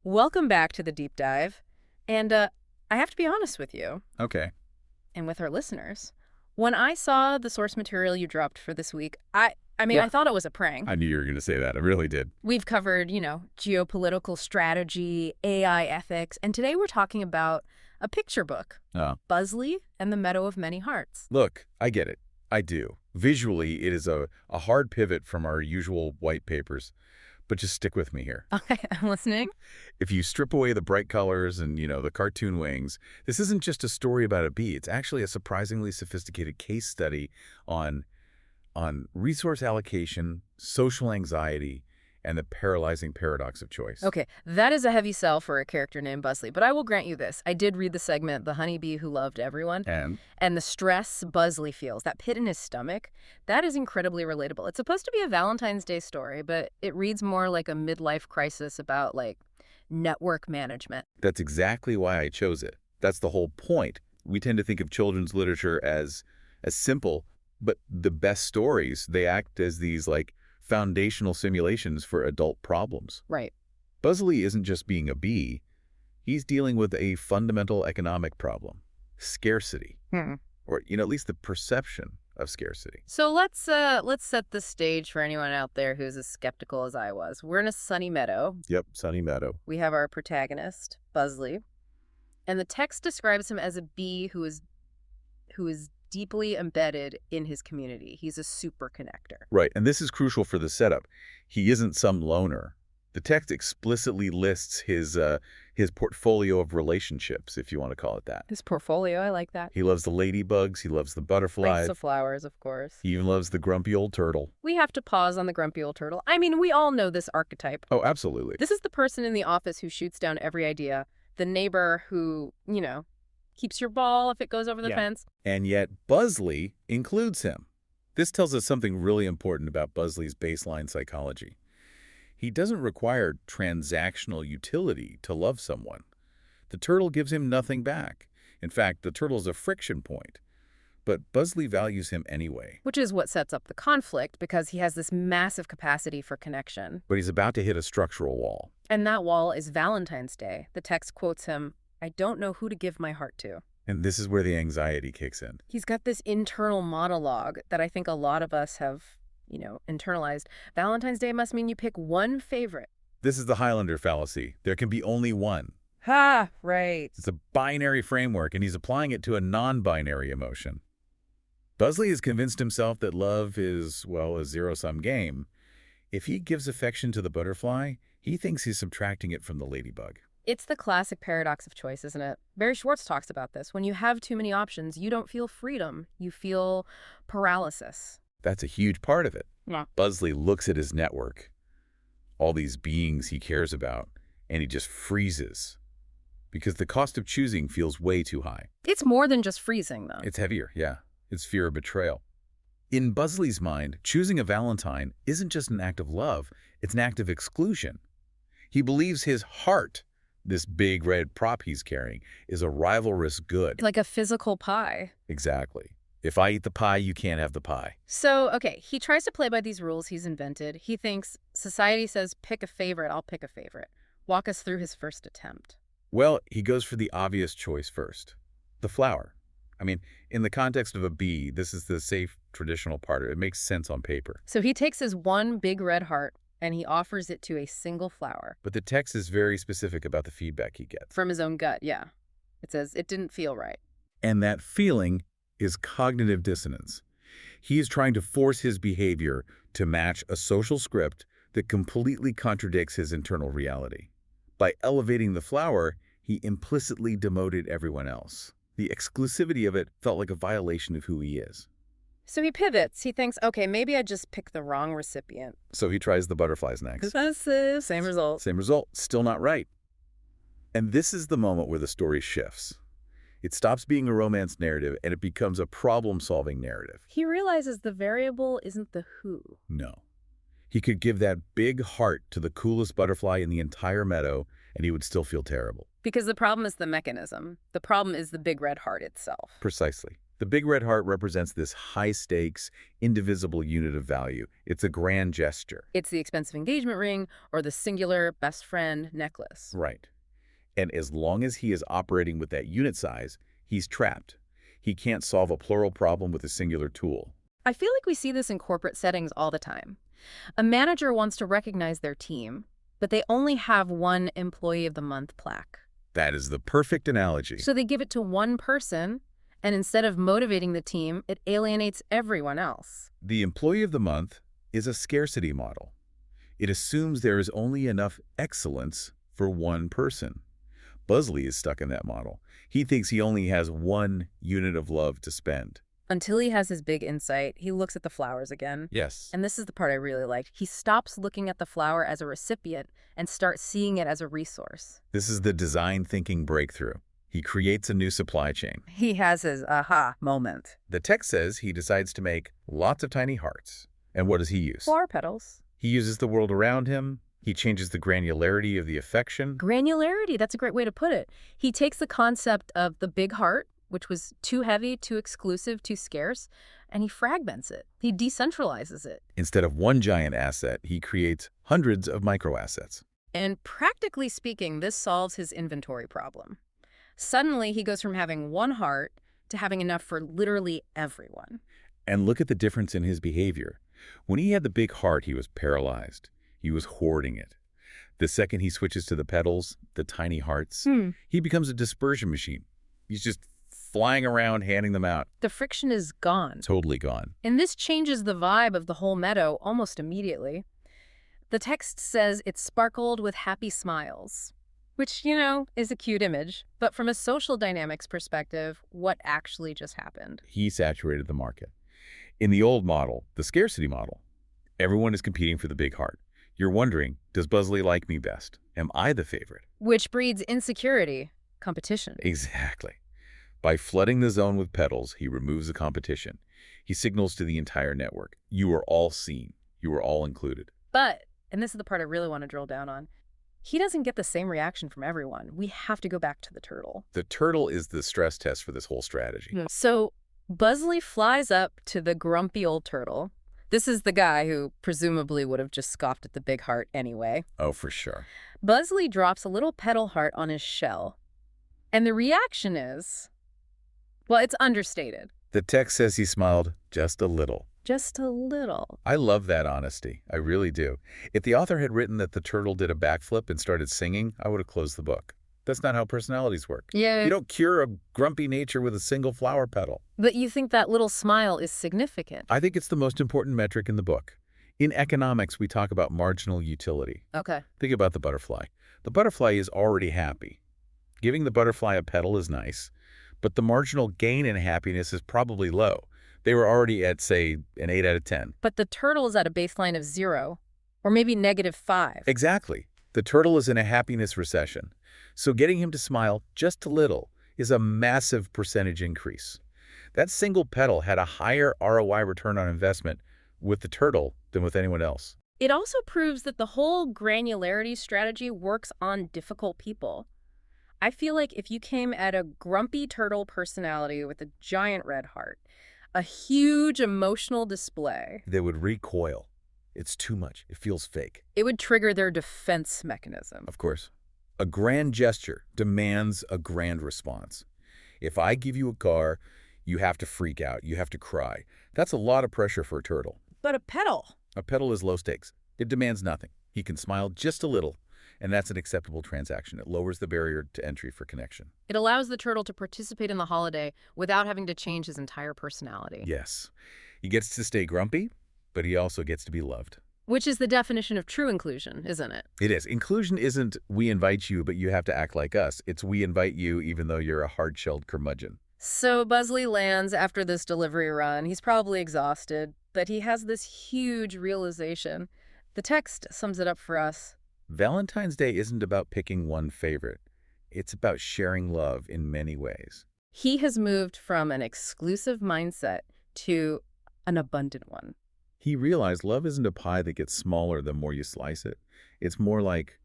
Welcome back to the deep dive. And I have to be honest with you Okay. and with our listeners. When I saw the source material you dropped for this week, I Yeah. thought it was a prank. I knew you were going to say that. I really did. We've covered, geopolitical strategy, AI ethics, and today we're talking about a picture book, Oh. Buzzley and the Meadow of Many Hearts. Look, I get it. I do. Visually, it is a hard pivot from our usual white papers. But just stick with me here. Okay, I'm listening. If you strip away the bright colors and, the cartoon wings, this isn't just a story about a bee. It's actually a surprisingly sophisticated case study on resource allocation, social anxiety, and the paralyzing paradox of choice. Okay, that is a heavy sell for a character named Buzzley, but I will grant you this. I did read the segment, The Honeybee Who Loved Everyone, and the stress Buzzley feels, that pit in his stomach, that is incredibly relatable. It's supposed to be a Valentine's Day story, but it reads more like a midlife crisis about, network management. That's exactly why I chose it. That's the whole point. We tend to think of children's literature as simple, but the best stories, they act as these, foundational simulations for adult problems. Right. Buzzley isn't just being a bee. He's dealing with a fundamental economic problem, scarcity, or, at least the perception of scarcity. So let's set the stage for anyone out there who's as skeptical as I was. We're in a sunny meadow. Yep, sunny meadow. We have our protagonist, Buzzley, and the text describes him as a bee who is deeply embedded in his community. He's a super connector. Right, and this is crucial for the setup. He isn't some loner. The text explicitly lists his portfolio of relationships, if you want to call it that. His portfolio, I like that. He loves the ladybugs, he loves the butterflies. Likes the flowers, of course. He even loves the grumpy old turtle. We have to pause on the grumpy old turtle. I mean, we all know this archetype. Oh, absolutely. This is the person in the office who shoots down every idea, the neighbor who, keeps your ball if it goes over the fence. And yet Buzzley includes him. This tells us something really important about Buzzley's baseline psychology. He doesn't require transactional utility to love someone. The turtle gives him nothing back. In fact, the turtle's a friction point. But Buzzley values him anyway. Which is what sets up the conflict, because he has this massive capacity for connection. But he's about to hit a structural wall. And that wall is Valentine's Day. The text quotes him, "I don't know who to give my heart to." And this is where the anxiety kicks in. He's got this internal monologue that I think a lot of us have, internalized. Valentine's Day must mean you pick one favorite. This is the Highlander fallacy. There can be only one. Ha, right. It's a binary framework, and he's applying it to a non-binary emotion. Buzzley has convinced himself that love is, a zero-sum game. If he gives affection to the butterfly, he thinks he's subtracting it from the ladybug. It's the classic paradox of choice, isn't it? Barry Schwartz talks about this. When you have too many options, you don't feel freedom. You feel paralysis. That's a huge part of it. Yeah. Buzzley looks at his network, all these beings he cares about, and he just freezes. Because the cost of choosing feels way too high. It's more than just freezing, though. It's heavier, yeah. It's fear of betrayal. In Buzzley's mind, choosing a Valentine isn't just an act of love, it's an act of exclusion. He believes his heart, this big red prop he's carrying, is a rivalrous good. Like a physical pie. Exactly. If I eat the pie, you can't have the pie. So, okay, he tries to play by these rules he's invented. He thinks society says, pick a favorite, I'll pick a favorite. Walk us through his first attempt. Well, he goes for the obvious choice first. The flower. I mean, in the context of a bee, this is the safe, traditional part. It makes sense on paper. So he takes his one big red heart and he offers it to a single flower. But the text is very specific about the feedback he gets. From his own gut, yeah. It says, it didn't feel right. And that feeling is cognitive dissonance. He is trying to force his behavior to match a social script that completely contradicts his internal reality. By elevating the flower, he implicitly demoted everyone else. The exclusivity of it felt like a violation of who he is. So he pivots. He thinks, okay, maybe I just picked the wrong recipient. So he tries the butterflies next. Same result. Same result. Still not right. And this is the moment where the story shifts. It stops being a romance narrative and it becomes a problem-solving narrative. He realizes the variable isn't the who. No. He could give that big heart to the coolest butterfly in the entire meadow and he would still feel terrible. Because the problem is the mechanism. The problem is the big red heart itself. Precisely. The big red heart represents this high-stakes, indivisible unit of value. It's a grand gesture. It's the expensive engagement ring or the singular best friend necklace. Right. And as long as he is operating with that unit size, he's trapped. He can't solve a plural problem with a singular tool. I feel like we see this in corporate settings all the time. A manager wants to recognize their team, but they only have one Employee of the Month plaque. That is the perfect analogy. So they give it to one person, and instead of motivating the team, it alienates everyone else. The Employee of the Month is a scarcity model. It assumes there is only enough excellence for one person. Buzzley is stuck in that model. He thinks he only has one unit of love to spend. Until he has his big insight, he looks at the flowers again. Yes. And this is the part I really liked. He stops looking at the flower as a recipient and starts seeing it as a resource. This is the design thinking breakthrough. He creates a new supply chain. He has his aha moment. The text says he decides to make lots of tiny hearts. And what does he use? Flower petals. He uses the world around him. He changes the granularity of the affection. Granularity, that's a great way to put it. He takes the concept of the big heart, which was too heavy, too exclusive, too scarce, and he fragments it. He decentralizes it. Instead of one giant asset, he creates hundreds of micro-assets. And practically speaking, this solves his inventory problem. Suddenly, he goes from having one heart to having enough for literally everyone. And look at the difference in his behavior. When he had the big heart, he was paralyzed. He was hoarding it. The second he switches to the petals, the tiny hearts, he becomes a dispersion machine. He's just flying around, handing them out. The friction is gone. Totally gone. And this changes the vibe of the whole meadow almost immediately. The text says it sparkled with happy smiles, which, is a cute image. But from a social dynamics perspective, what actually just happened? He saturated the market. In the old model, the scarcity model, everyone is competing for the big heart. You're wondering, does Buzzley like me best? Am I the favorite? Which breeds insecurity, competition. Exactly. By flooding the zone with petals, he removes the competition. He signals to the entire network, you are all seen. You are all included. But, and this is the part I really want to drill down on, he doesn't get the same reaction from everyone. We have to go back to the turtle. The turtle is the stress test for this whole strategy. So Buzzley flies up to the grumpy old turtle. This is the guy who presumably would have just scoffed at the big heart anyway. Oh, for sure. Buzzley drops a little petal heart on his shell. And the reaction is, well, it's understated. The text says he smiled just a little. Just a little. I love that honesty. I really do. If the author had written that the turtle did a backflip and started singing, I would have closed the book. That's not how personalities work. Yeah. You don't cure a grumpy nature with a single flower petal. But you think that little smile is significant? I think it's the most important metric in the book. In economics, we talk about marginal utility. Okay. Think about the butterfly. The butterfly is already happy. Giving the butterfly a petal is nice, but the marginal gain in happiness is probably low. They were already at, say, an 8 out of 10. But the turtle is at a baseline of 0, or maybe -5. Exactly. The turtle is in a happiness recession. So getting him to smile just a little is a massive percentage increase. That single petal had a higher ROI return on investment with the turtle than with anyone else. It also proves that the whole granularity strategy works on difficult people. I feel like if you came at a grumpy turtle personality with a giant red heart, a huge emotional display, They would recoil. It's too much. It feels fake. it would trigger their defense mechanism. Of course. A grand gesture demands a grand response. If I give you a car, you have to freak out. You have to cry. That's a lot of pressure for a turtle. But a petal. A petal is low stakes. It demands nothing. He can smile just a little, and that's an acceptable transaction. It lowers the barrier to entry for connection. It allows the turtle to participate in the holiday without having to change his entire personality. Yes. He gets to stay grumpy, but he also gets to be loved. Which is the definition of true inclusion, isn't it? It is. Inclusion isn't we invite you, but you have to act like us. It's we invite you even though you're a hard-shelled curmudgeon. So Buzzley lands after this delivery run. He's probably exhausted, but he has this huge realization. The text sums it up for us. Valentine's Day isn't about picking one favorite. It's about sharing love in many ways. He has moved from an exclusive mindset to an abundant one. He realized love isn't a pie that gets smaller the more you slice it. It's more like,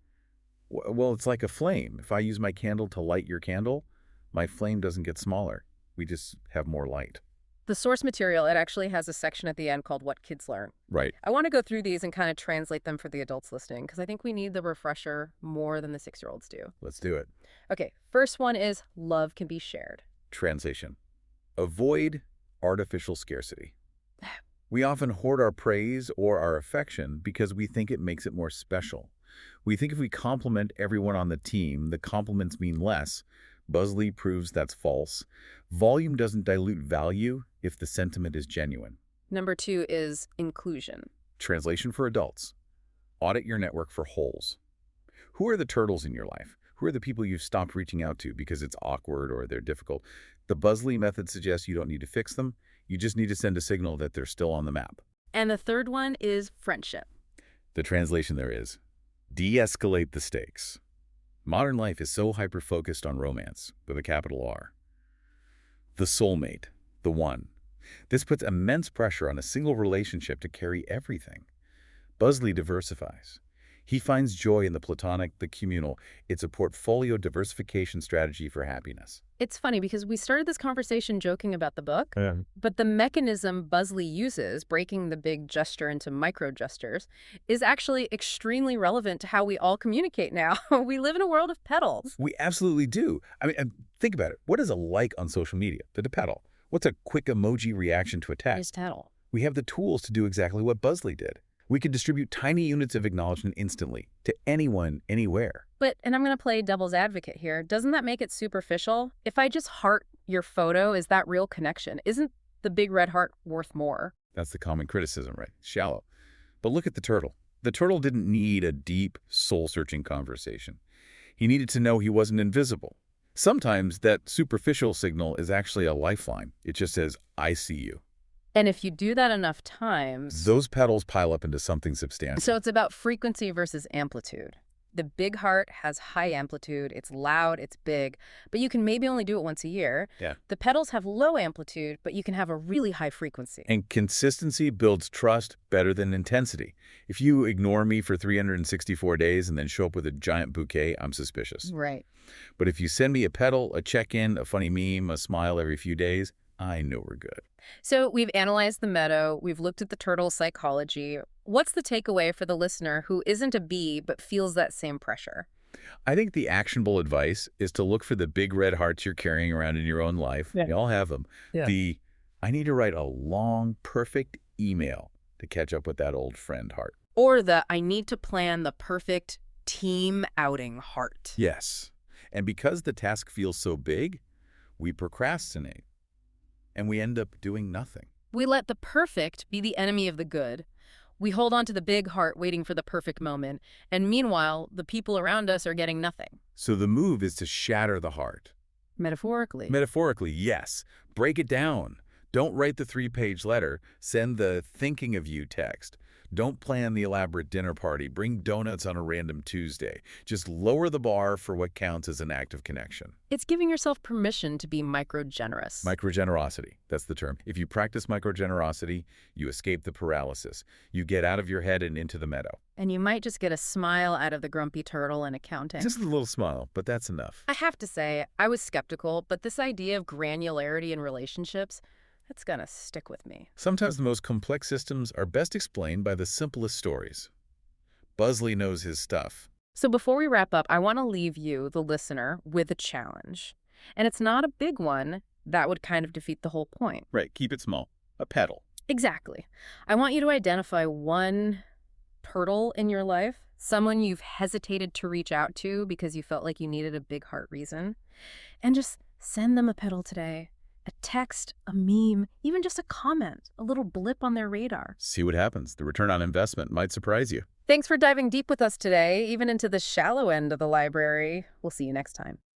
well, it's like a flame. If I use my candle to light your candle, my flame doesn't get smaller. We just have more light. The source material, it actually has a section at the end called What Kids Learn. Right. I want to go through these and kind of translate them for the adults listening, because I think we need the refresher more than the 6-year-olds do. Let's do it. Okay, first one is love can be shared. Translation. Avoid artificial scarcity. We often hoard our praise or our affection because we think it makes it more special. We think if we compliment everyone on the team, the compliments mean less. Buzzley proves that's false. Volume doesn't dilute value if the sentiment is genuine. Number 2 is inclusion. Translation for adults. Audit your network for holes. Who are the turtles in your life? Who are the people you've stopped reaching out to because it's awkward or they're difficult? The Buzzley method suggests you don't need to fix them. You just need to send a signal that they're still on the map. And the third one is friendship. The translation there is, de-escalate the stakes. Modern life is so hyper-focused on romance, with a capital R. The soulmate, the one. This puts immense pressure on a single relationship to carry everything. Buzzley diversifies. He finds joy in the platonic, the communal. It's a portfolio diversification strategy for happiness. It's funny because we started this conversation joking about the book, but the mechanism Buzzley uses, breaking the big gesture into micro gestures, is actually extremely relevant to how we all communicate now. We live in a world of petals. We absolutely do. I mean, think about it. What is a like on social media? To petal. What's a quick emoji reaction to a text? Just petal. We have the tools to do exactly what Buzzley did. We can distribute tiny units of acknowledgement instantly to anyone, anywhere. But, and I'm going to play devil's advocate here, doesn't that make it superficial? If I just heart your photo, is that real connection? Isn't the big red heart worth more? That's the common criticism, right? Shallow. But look at the turtle. The turtle didn't need a deep, soul-searching conversation. He needed to know he wasn't invisible. Sometimes that superficial signal is actually a lifeline. It just says, I see you. And if you do that enough times, those petals pile up into something substantial. So it's about frequency versus amplitude. The big heart has high amplitude, it's loud, it's big, but you can maybe only do it once a year. Yeah. The petals have low amplitude, but you can have a really high frequency. And consistency builds trust better than intensity. If you ignore me for 364 days and then show up with a giant bouquet, I'm suspicious. Right. But if you send me a petal, a check-in, a funny meme, a smile every few days, I know we're good. So we've analyzed the meadow, we've looked at the turtle psychology. What's the takeaway for the listener who isn't a bee but feels that same pressure? I think the actionable advice is to look for the big red hearts you're carrying around in your own life. Yeah. We all have them. Yeah. I need to write a long, perfect email to catch up with that old friend heart. Or I need to plan the perfect team outing heart. Yes. And because the task feels so big, we procrastinate. And we end up doing nothing. We let the perfect be the enemy of the good. We hold on to the big heart waiting for the perfect moment. And meanwhile, the people around us are getting nothing. So the move is to shatter the heart. Metaphorically. Metaphorically, yes. Break it down. Don't write the 3-page letter. Send the thinking of you text. Don't plan the elaborate dinner party. Bring donuts on a random Tuesday. Just lower the bar for what counts as an act of connection. It's giving yourself permission to be microgenerous. Microgenerosity, that's the term. If you practice microgenerosity, you escape the paralysis. You get out of your head and into the meadow. And you might just get a smile out of the grumpy turtle in accounting. Just a little smile, but that's enough. I have to say, I was skeptical, but this idea of granularity in relationships, it's gonna stick with me. Sometimes the most complex systems are best explained by the simplest stories. Buzzley knows his stuff. So before we wrap up, I want to leave you, the listener, with a challenge. And it's not a big one. That would kind of defeat the whole point. Right, keep it small. A petal. Exactly. I want you to identify one turtle in your life, someone you've hesitated to reach out to because you felt like you needed a big heart reason, and just send them a petal today. A text, a meme, even just a comment, a little blip on their radar. See what happens. The return on investment might surprise you. Thanks for diving deep with us today, even into the shallow end of the library. We'll see you next time.